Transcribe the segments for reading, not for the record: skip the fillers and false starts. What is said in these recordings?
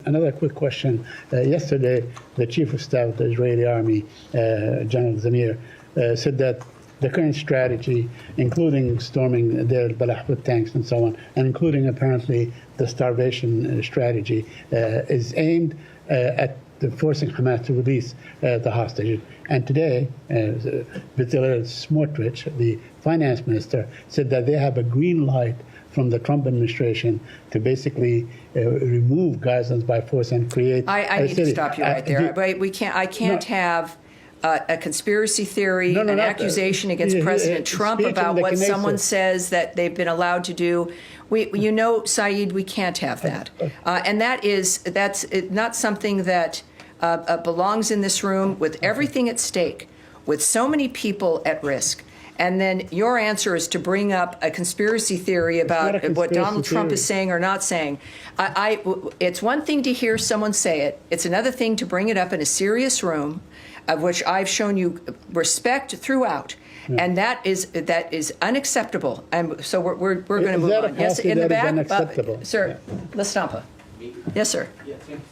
another quick question. Yesterday, the Chief of Staff of the Israeli Army, General Zamir, said that the current strategy, including storming Deir al-Balah with tanks and so on, and including apparently the starvation strategy, is aimed at forcing Hamas to release the hostages. And today, Bezalel Smotrich, the finance minister, said that they have a green light from the Trump administration to basically remove Gazans by force and create. I need to stop you right there. I can't have a conspiracy theory, an accusation against President Trump about what someone says that they've been allowed to do. Saeed, we can't have that, and that's not something that belongs in this room with everything at stake, with so many people at risk. And then your answer is to bring up a conspiracy theory about what Donald Trump is saying or not saying. It's one thing to hear someone say it. It's another thing to bring it up in a serious room, of which I've shown you respect throughout. Yeah. And that is unacceptable. And so we're going to move on. Yes, in the back, sir, Lastampa. Yes, sir. Yeah, thank you,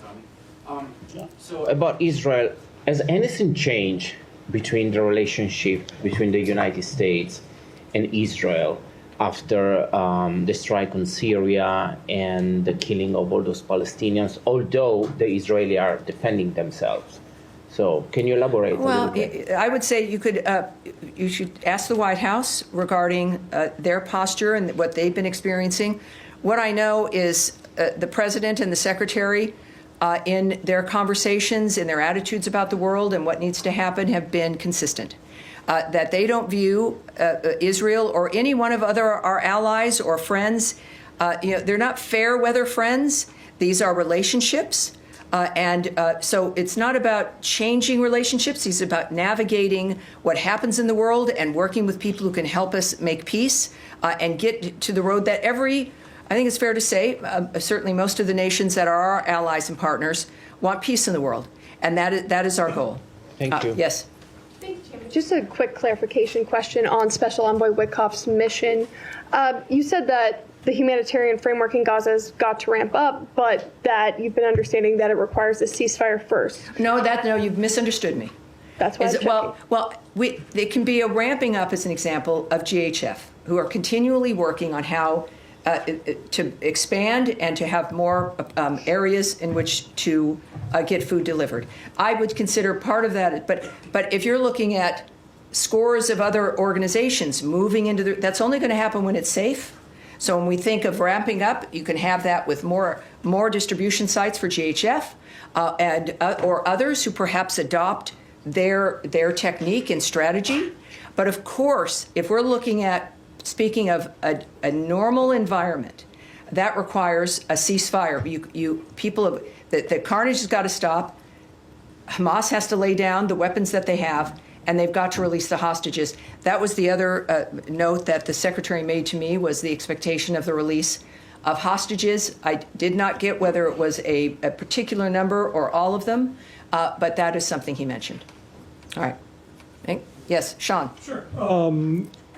Tommy. So about Israel, has anything changed between the relationship between the United States and Israel after the strike on Syria and the killing of all those Palestinians, although the Israelis are defending themselves? So can you elaborate a little bit? I would say you should ask the White House regarding their posture and what they've been experiencing. What I know is the president and the secretary in their conversations, in their attitudes about the world and what needs to happen have been consistent. That they don't view Israel or any one of our allies or friends, they're not fair weather friends. These are relationships. So it's not about changing relationships. It's about navigating what happens in the world and working with people who can help us make peace and get to the road that I think it's fair to say, certainly most of the nations that are our allies and partners want peace in the world. And that is our goal. Thank you. Yes. Thank you, Tammy. Just a quick clarification question on Special Envoy Witkoff's mission. You said that the humanitarian framework in Gaza has got to ramp up, but that you've been understanding that it requires a ceasefire first. No, you've misunderstood me. That's why it can be a ramping up as an example of GHF, who are continually working on how to expand and to have more areas in which to get food delivered. I would consider part of that, but if you're looking at scores of other organizations moving into that's only going to happen when it's safe. So when we think of ramping up, you can have that with more distribution sites for GHF or others who perhaps adopt their technique and strategy. But of course, if we're speaking of a normal environment, that requires a ceasefire. The carnage has got to stop. Hamas has to lay down the weapons that they have, and they've got to release the hostages. That was the other note that the secretary made to me, was the expectation of the release of hostages. I did not get whether it was a particular number or all of them, but that is something he mentioned. All right. Yes, Sean. Sure.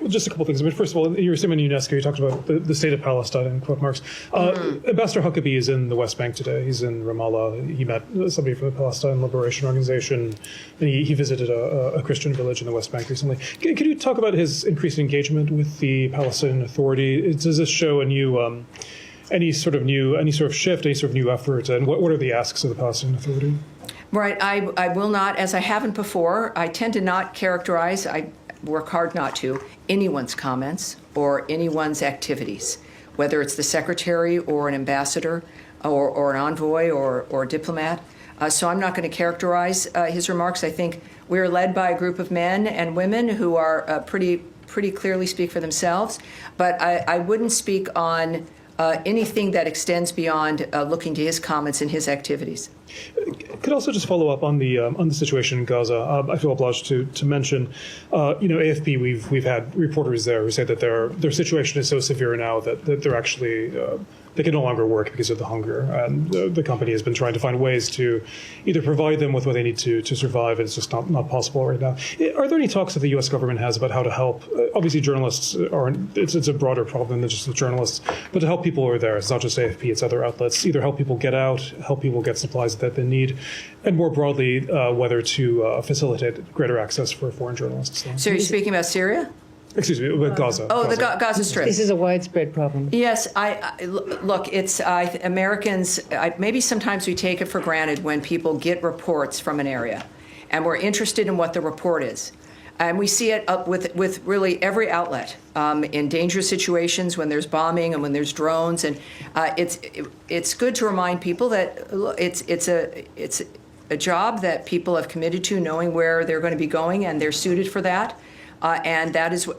Just a couple things. I mean, first of all, your statement in UNESCO, you talked about the state of Palestine in quote marks. Ambassador Huckabee is in the West Bank today. He's in Ramallah. He met somebody from the Palestine Liberation Organization, and he visited a Christian village in the West Bank recently. Could you talk about his increased engagement with the Palestinian Authority? Does this show any sort of shift, any sort of new effort, and what are the asks of the Palestinian Authority? Right. I will not, as I haven't before. I tend to not characterize. I work hard not to, anyone's comments or anyone's activities, whether it's the secretary or an ambassador or an envoy or a diplomat. So I'm not going to characterize his remarks. I think we're led by a group of men and women who are pretty clearly speak for themselves. But I wouldn't speak on anything that extends beyond looking to his comments and his activities. Could also just follow up on the situation in Gaza. I feel obliged to mention, AFP. We've had reporters there who say that their situation is so severe now that they're actually they can no longer work because of the hunger. And the company has been trying to find ways to either provide them with what they need to survive, and it's just not possible right now. Are there any talks that the U.S. government has about how to help? Obviously, journalists aren't, it's a broader problem than just the journalists, but to help people who are there. It's not just AFP, it's other outlets. Either help people get out, help people get supplies that they need, and more broadly, whether to facilitate greater access for foreign journalists. So you're speaking about Syria? Excuse me, with Gaza. Oh, Gaza. the Gaza Strip. This is a widespread problem. Yes, look. It's Americans. Maybe sometimes we take it for granted when people get reports from an area, and we're interested in what the report is, and we see it up with really every outlet in dangerous situations when there's bombing and when there's drones, and it's good to remind people that it's a job that people have committed to, knowing where they're going to be going, and they're suited for that. And that is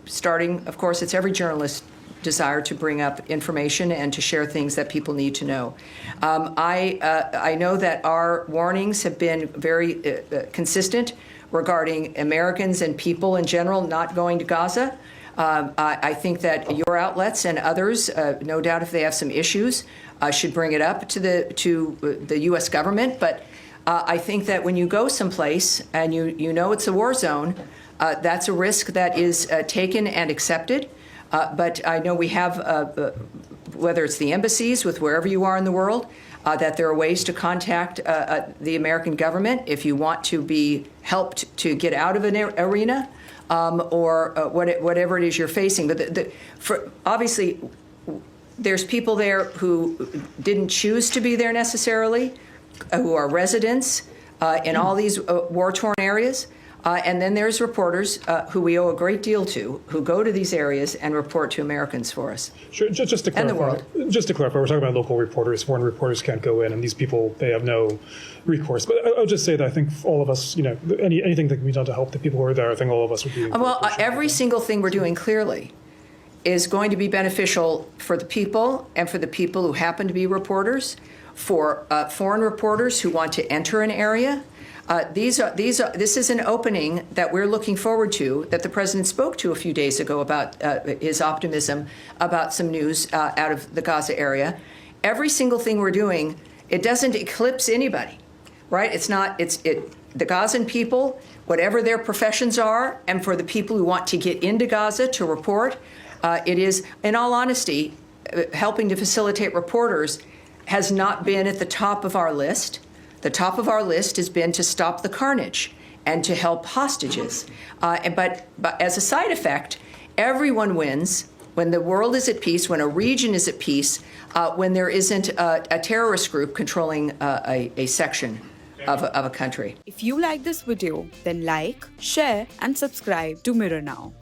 starting, of course, it's every journalist's desire to bring up information and to share things that people need to know. I know that our warnings have been very consistent regarding Americans and people in general not going to Gaza. I think that your outlets and others, no doubt if they have some issues, should bring it up to the U.S. government. But I think that when you go someplace and you know it's a war zone, that's a risk that is taken and accepted. But I know we have, whether it's the embassies with wherever you are in the world, that there are ways to contact the American government if you want to be helped to get out of an arena or whatever it is you're facing. But obviously, there's people there who didn't choose to be there necessarily, who are residents in all these war-torn areas. And then there's reporters who we owe a great deal to, who go to these areas and report to Americans for us. Sure, just to clarify, and the world. Just to clarify, we're talking about local reporters. Foreign reporters can't go in, and these people, they have no recourse. But I'll just say that I think all of us, anything that can be done to help the people who are there, I think all of us would be. Well, every single thing we're doing clearly is going to be beneficial for the people and for the people who happen to be reporters, for foreign reporters who want to enter an area. This is an opening that we're looking forward to, that the president spoke to a few days ago about his optimism about some news out of the Gaza area. Every single thing we're doing, it doesn't eclipse anybody, right? The Gazan people, whatever their professions are, and for the people who want to get into Gaza to report, it is, in all honesty, helping to facilitate reporters has not been at the top of our list. The top of our list has been to stop the carnage and to help hostages. But as a side effect, everyone wins when the world is at peace, when a region is at peace, when there isn't a terrorist group controlling a section of a country. If you like this video, then like, share, and subscribe to Mirror Now.